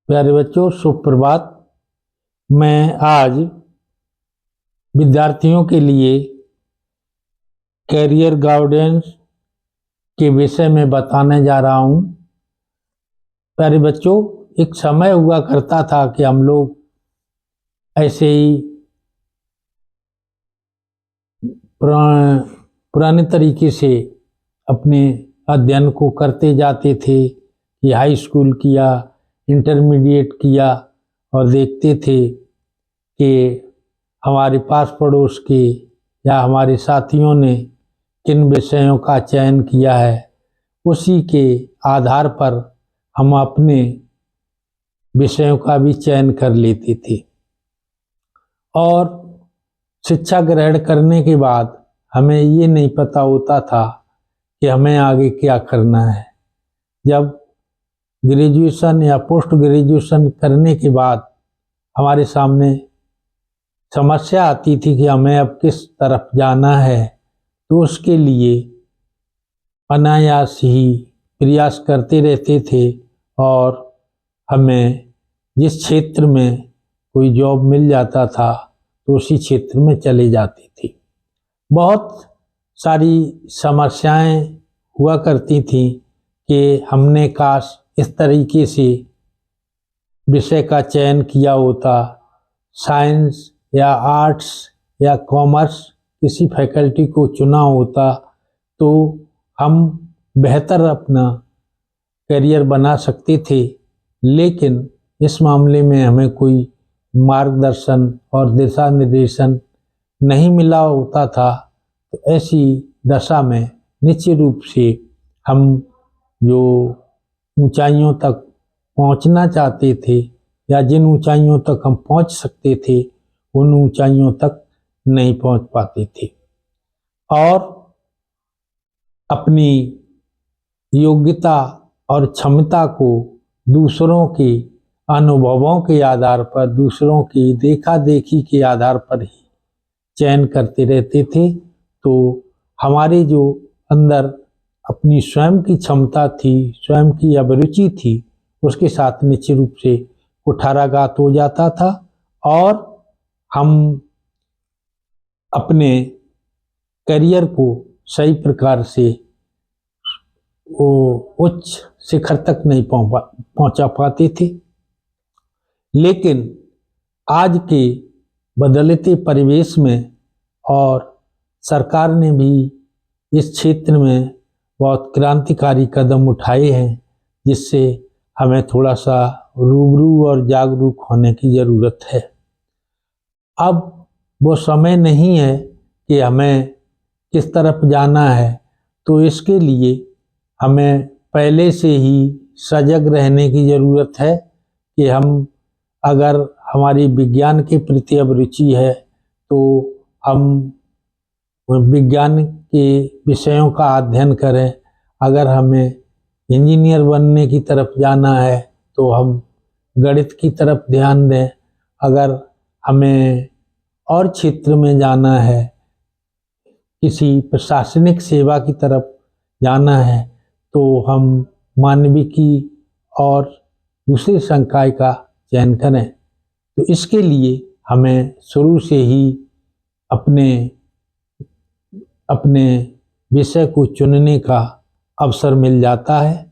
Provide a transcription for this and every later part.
प्यारे बच्चों, सुप्रभात। मैं आज विद्यार्थियों के लिए कैरियर गाइडेंस के विषय में बताने जा रहा हूँ। प्यारे बच्चों, एक समय हुआ करता था कि हम लोग ऐसे ही पुराने तरीके से अपने अध्ययन को करते जाते थे कि हाई स्कूल किया, इंटरमीडिएट किया और देखते थे कि हमारे पास पड़ोस के या हमारे साथियों ने किन विषयों का चयन किया है, उसी के आधार पर हम अपने विषयों का भी चयन कर लेते थे। और शिक्षा ग्रहण करने के बाद हमें ये नहीं पता होता था कि हमें आगे क्या करना है। जब ग्रेजुएशन या पोस्ट ग्रेजुएशन करने के बाद हमारे सामने समस्या आती थी कि हमें अब किस तरफ जाना है, तो उसके लिए अनायास ही प्रयास करते रहते थे और हमें जिस क्षेत्र में कोई जॉब मिल जाता था तो उसी क्षेत्र में चले जाते थे। बहुत सारी समस्याएं हुआ करती थी कि हमने काश इस तरीके से विषय का चयन किया होता, साइंस या आर्ट्स या कॉमर्स किसी फैकल्टी को चुना होता तो हम बेहतर अपना करियर बना सकते थे। लेकिन इस मामले में हमें कोई मार्गदर्शन और दिशा निर्देशन नहीं मिला होता था। तो ऐसी दशा में निश्चित रूप से हम जो ऊंचाइयों तक पहुंचना चाहते थे या जिन ऊंचाइयों तक हम पहुंच सकते थे, उन ऊंचाइयों तक नहीं पहुंच पाते थे और अपनी योग्यता और क्षमता को दूसरों के अनुभवों के आधार पर, दूसरों की देखा देखी के आधार पर ही चयन करते रहते थे। तो हमारे जो अंदर अपनी स्वयं की क्षमता थी, स्वयं की अभिरुचि थी, उसके साथ निश्चित रूप से कुठाराघात हो जाता था और हम अपने करियर को सही प्रकार से उच्च शिखर तक नहीं पहुंचा पाते थे। लेकिन आज के बदलते परिवेश में और सरकार ने भी इस क्षेत्र में बहुत क्रांतिकारी कदम उठाए हैं, जिससे हमें थोड़ा सा रूबरू और जागरूक होने की ज़रूरत है। अब वो समय नहीं है कि हमें किस तरफ जाना है, तो इसके लिए हमें पहले से ही सजग रहने की ज़रूरत है कि हम अगर हमारी विज्ञान के प्रति अभिरुचि है तो हम विज्ञान के विषयों का अध्ययन करें। अगर हमें इंजीनियर बनने की तरफ जाना है तो हम गणित की तरफ ध्यान दें। अगर हमें और क्षेत्र में जाना है, किसी प्रशासनिक सेवा की तरफ जाना है, तो हम मानविकी और दूसरे संकाय का चयन करें। तो इसके लिए हमें शुरू से ही अपने विषय को चुनने का अवसर मिल जाता है।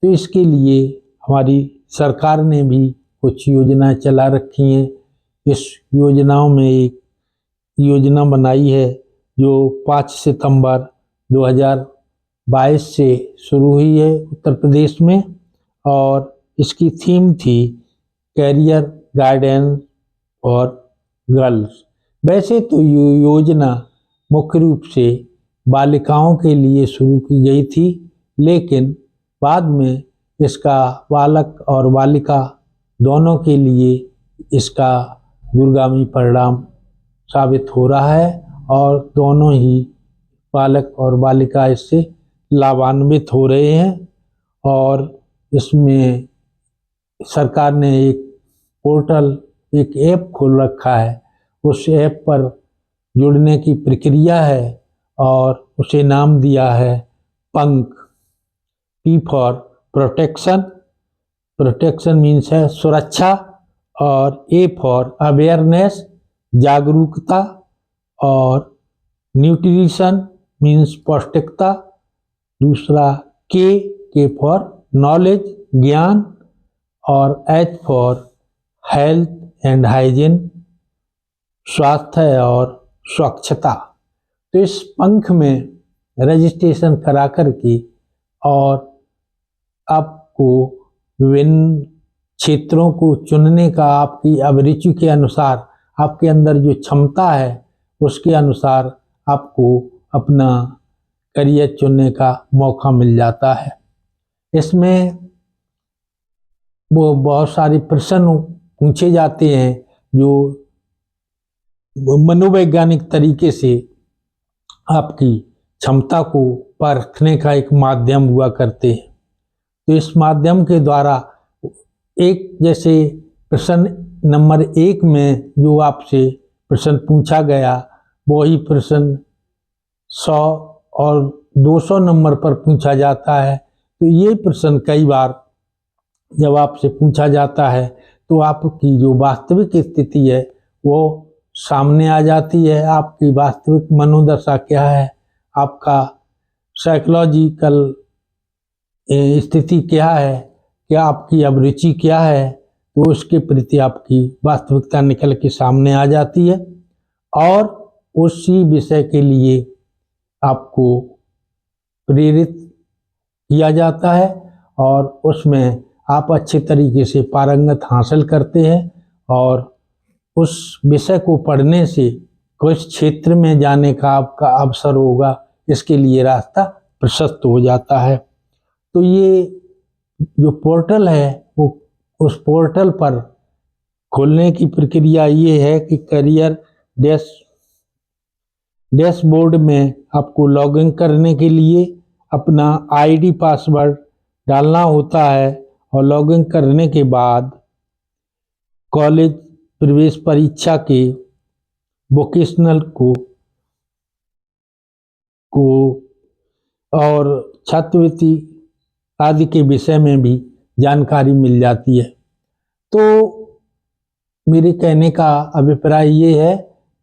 तो इसके लिए हमारी सरकार ने भी कुछ योजनाएं चला रखी हैं। इस योजनाओं में एक योजना बनाई है जो 5 सितंबर 2022 से शुरू हुई है उत्तर प्रदेश में, और इसकी थीम थी कैरियर गाइडेंस फॉर गर्ल्स। वैसे तो ये योजना मुख्य रूप से बालिकाओं के लिए शुरू की गई थी, लेकिन बाद में इसका बालक और बालिका दोनों के लिए इसका दूरगामी परिणाम साबित हो रहा है और दोनों ही बालक और बालिका इससे लाभान्वित हो रहे हैं। और इसमें सरकार ने एक पोर्टल, एक ऐप खोल रखा है। उस ऐप पर जुड़ने की प्रक्रिया है और उसे नाम दिया है पंख, P for protection. Protection means है सुरक्षा, और ए फॉर अवेयरनेस जागरूकता, और न्यूट्रिशन मीन्स पौष्टिकता, दूसरा के फॉर नॉलेज ज्ञान, और H for health and hygiene स्वास्थ्य और स्वच्छता। तो इस पंख में रजिस्ट्रेशन करा कर के और आपको विभिन्न क्षेत्रों को चुनने का आपकी अभिरुचि के अनुसार, आपके अंदर जो क्षमता है उसके अनुसार आपको अपना करियर चुनने का मौका मिल जाता है। इसमें वो बहुत सारे प्रश्न पूछे जाते हैं जो मनोवैज्ञानिक तरीके से आपकी क्षमता को परखने का एक माध्यम हुआ करते हैं। तो इस माध्यम के द्वारा एक जैसे प्रश्न नंबर 1 में जो आपसे प्रश्न पूछा गया वही प्रश्न 100 और 200 नंबर पर पूछा जाता है। तो ये प्रश्न कई बार जब आपसे पूछा जाता है तो आपकी जो वास्तविक स्थिति है वो सामने आ जाती है। आपकी वास्तविक मनोदशा क्या है, आपका साइकोलॉजिकल स्थिति क्या है, क्या आपकी अभिरुचि क्या है, तो उसके प्रति आपकी वास्तविकता निकल के सामने आ जाती है और उसी विषय के लिए आपको प्रेरित किया जाता है और उसमें आप अच्छे तरीके से पारंगत हासिल करते हैं और उस विषय को पढ़ने से कुछ क्षेत्र में जाने का आपका अवसर होगा, इसके लिए रास्ता प्रशस्त हो जाता है। तो ये जो पोर्टल है वो उस पोर्टल पर खोलने की प्रक्रिया ये है कि करियर डैशबोर्ड में आपको लॉगिन करने के लिए अपना आईडी पासवर्ड डालना होता है और लॉगिन करने के बाद कॉलेज प्रवेश परीक्षा के वोकेशनल को और छात्रवृत्ति आदि के विषय में भी जानकारी मिल जाती है। तो मेरे कहने का अभिप्राय ये है,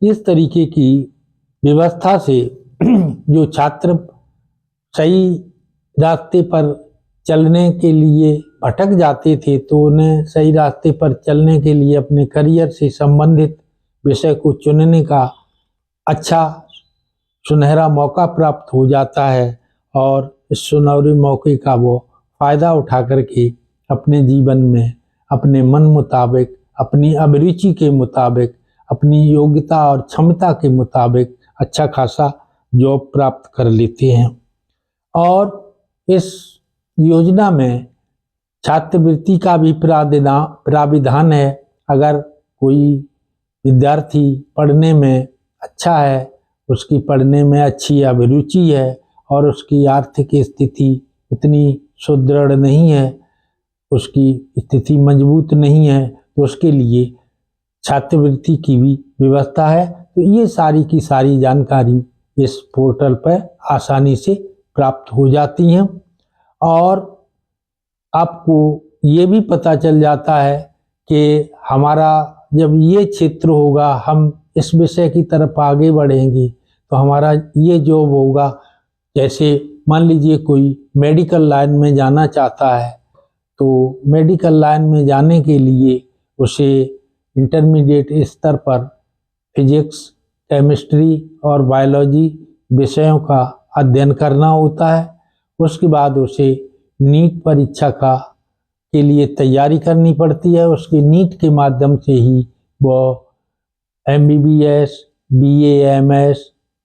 इस तरीके की व्यवस्था से जो छात्र सही रास्ते पर चलने के लिए भटक जाते थे तो उन्हें सही रास्ते पर चलने के लिए अपने करियर से संबंधित विषय को चुनने का अच्छा सुनहरा मौका प्राप्त हो जाता है और इस सुनहरे मौके का वो फ़ायदा उठा करके अपने जीवन में अपने मन मुताबिक, अपनी अभिरुचि के मुताबिक, अपनी योग्यता और क्षमता के मुताबिक अच्छा खासा जॉब प्राप्त कर लेते हैं। और इस योजना में छात्रवृत्ति का भी प्राविधान है। अगर कोई विद्यार्थी पढ़ने में अच्छा है, उसकी पढ़ने में अच्छी अभिरुचि है और उसकी आर्थिक स्थिति उतनी सुदृढ़ नहीं है, उसकी स्थिति मजबूत नहीं है, तो उसके लिए छात्रवृत्ति की भी व्यवस्था है। तो ये सारी की सारी जानकारी इस पोर्टल पर आसानी से प्राप्त हो जाती हैं और आपको ये भी पता चल जाता है कि हमारा जब ये क्षेत्र होगा, हम इस विषय की तरफ आगे बढ़ेंगे तो हमारा ये जॉब होगा। जैसे मान लीजिए कोई मेडिकल लाइन में जाना चाहता है तो मेडिकल लाइन में जाने के लिए उसे इंटरमीडिएट स्तर पर फिजिक्स, केमिस्ट्री और बायोलॉजी विषयों का अध्ययन करना होता है। उसके बाद उसे नीट परीक्षा के लिए तैयारी करनी पड़ती है। उसके नीट के माध्यम से ही वो MBBS, BAMS,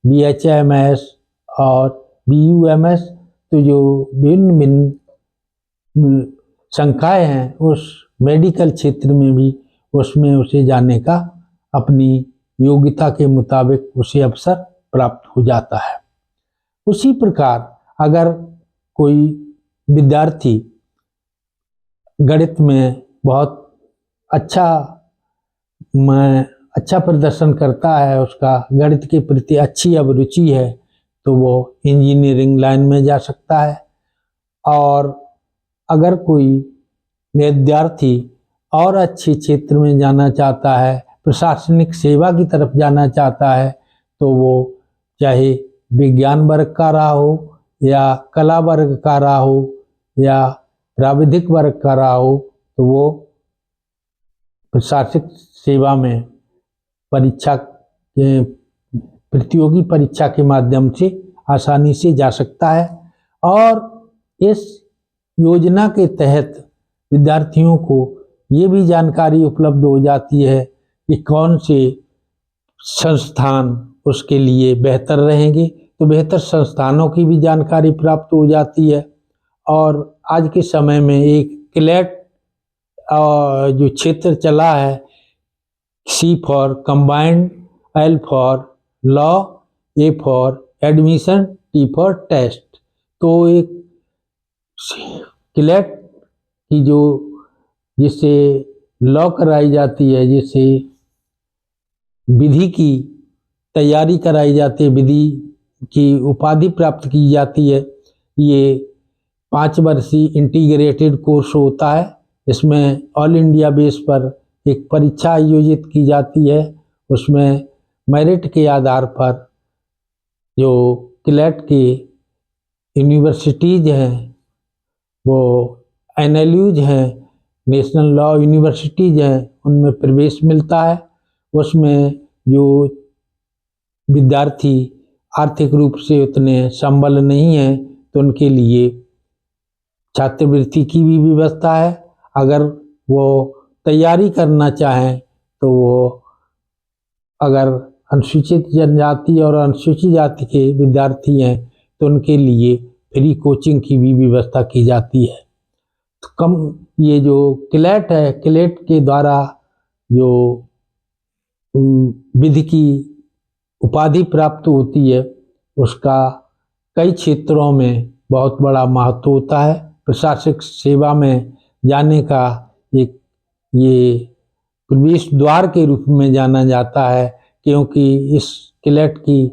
BHMS और BUMS तो जो भिन्न भिन्न संकाय हैं उस मेडिकल क्षेत्र में भी उसमें उसे जाने का अपनी योग्यता के मुताबिक उसे अवसर प्राप्त हो जाता है। उसी प्रकार अगर कोई विद्यार्थी गणित में बहुत अच्छा प्रदर्शन करता है, उसका गणित के प्रति अच्छी अभिरुचि है, तो वो इंजीनियरिंग लाइन में जा सकता है। और अगर कोई विद्यार्थी और अच्छे क्षेत्र में जाना चाहता है, प्रशासनिक सेवा की तरफ जाना चाहता है, तो वो चाहे विज्ञान वर्ग का रहा हो या कला वर्ग का रहा हो या प्राविधिक वर्ग का रहा हो, तो वो प्रशासनिक सेवा में परीक्षा के प्रतियोगी परीक्षा के माध्यम से आसानी से जा सकता है। और इस योजना के तहत विद्यार्थियों को ये भी जानकारी उपलब्ध हो जाती है कि कौन से संस्थान उसके लिए बेहतर रहेंगे, तो बेहतर संस्थानों की भी जानकारी प्राप्त हो जाती है। और आज के समय में एक क्लैट जो क्षेत्र चला है, C for combined, L for law, A for admission, T for test, तो एक क्लैट की जो जिससे लॉ कराई जाती है, जिससे विधि की तैयारी कराई जाती है, विधि की उपाधि प्राप्त की जाती है, ये 5 वर्षीय इंटीग्रेटेड कोर्स होता है। इसमें ऑल इंडिया बेस पर एक परीक्षा आयोजित की जाती है। उसमें मेरिट के आधार पर जो क्लैट के यूनिवर्सिटीज़ हैं, वो NLUs हैं, नेशनल लॉ यूनिवर्सिटीज़ हैं, उनमें प्रवेश मिलता है। उसमें जो विद्यार्थी आर्थिक रूप से उतने संबल नहीं हैं, तो उनके लिए छात्रवृत्ति की भी व्यवस्था है। अगर वो तैयारी करना चाहें, तो वो अगर अनुसूचित जनजाति और अनुसूचित जाति के विद्यार्थी हैं, तो उनके लिए फ्री कोचिंग की भी व्यवस्था की जाती है। तो ये जो क्लैट है, क्लैट के द्वारा जो विधि की उपाधि प्राप्त होती है, उसका कई क्षेत्रों में बहुत बड़ा महत्व होता है। प्रशासनिक सेवा में जाने का एक ये प्रवेश द्वार के रूप में जाना जाता है, क्योंकि इस क्लैट की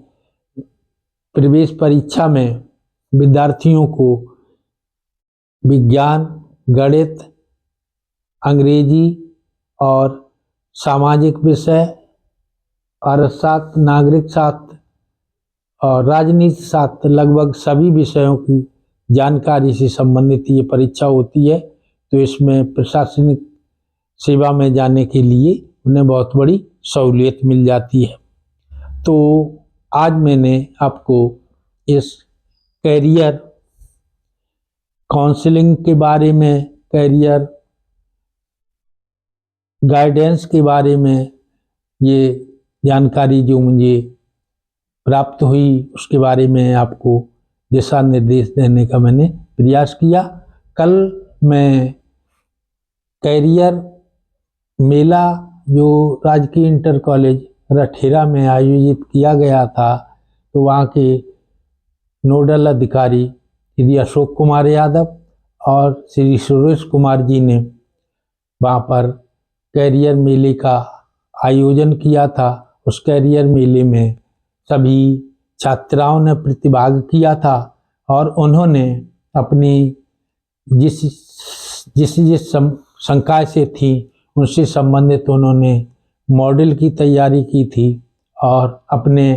प्रवेश परीक्षा में विद्यार्थियों को विज्ञान, गणित, अंग्रेजी और सामाजिक विषय, अर्थशास्त्र, नागरिक शास्त्र और राजनीति शास्त्र, लगभग सभी विषयों की जानकारी से संबंधित ये परीक्षा होती है। तो इसमें प्रशासनिक सेवा में जाने के लिए उन्हें बहुत बड़ी सहूलियत मिल जाती है। तो आज मैंने आपको इस कैरियर काउंसलिंग के बारे में, कैरियर गाइडेंस के बारे में ये जानकारी जो मुझे प्राप्त हुई, उसके बारे में आपको दिशा निर्देश देने का मैंने प्रयास किया। कल मैं कैरियर मेला जो राजकीय इंटर कॉलेज रठेरा में आयोजित किया गया था, तो वहाँ के नोडल अधिकारी श्री अशोक कुमार यादव और श्री सुरेश कुमार जी ने वहाँ पर कैरियर मेले का आयोजन किया था। उस कैरियर मेले में सभी छात्राओं ने प्रतिभाग किया था और उन्होंने अपनी जिस संकाय से थी, उनसे संबंधित उन्होंने मॉडल की तैयारी की थी और अपने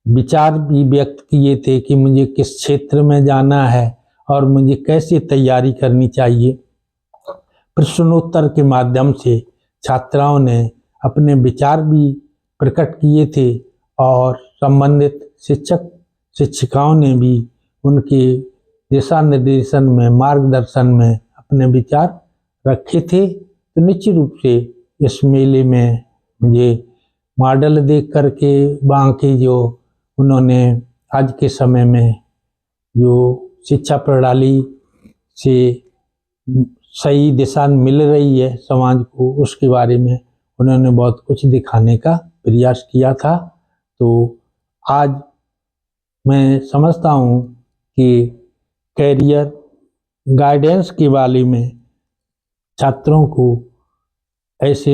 विचार भी व्यक्त किए थे कि मुझे किस क्षेत्र में जाना है और मुझे कैसे तैयारी करनी चाहिए। प्रश्नोत्तर के माध्यम से छात्राओं ने अपने विचार भी प्रकट किए थे और संबंधित शिक्षक शिक्षिकाओं ने भी उनके दिशा निर्देशन में, मार्गदर्शन में अपने विचार रखे थे। तो निश्चित रूप से इस मेले में मुझे मॉडल देख करके वहाँ की जो उन्होंने आज के समय में जो शिक्षा प्रणाली से सही दिशा मिल रही है समाज को, उसके बारे में उन्होंने बहुत कुछ दिखाने का प्रयास किया था। तो आज मैं समझता हूँ कि कैरियर गाइडेंस के बारे में छात्रों को ऐसे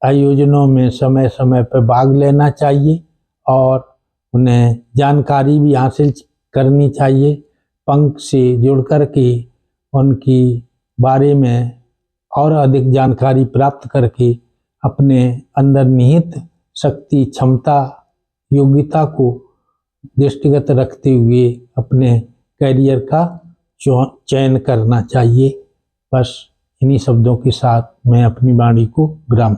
आयोजनों में समय समय पर भाग लेना चाहिए और उन्हें जानकारी भी हासिल करनी चाहिए। पंख से जुड़ कर के उनकी बारे में और अधिक जानकारी प्राप्त करके अपने अंदर निहित शक्ति, क्षमता, योग्यता को दृष्टिगत रखते हुए अपने करियर का चयन करना चाहिए। बस इन्हीं शब्दों के साथ मैं अपनी वाणी को विराम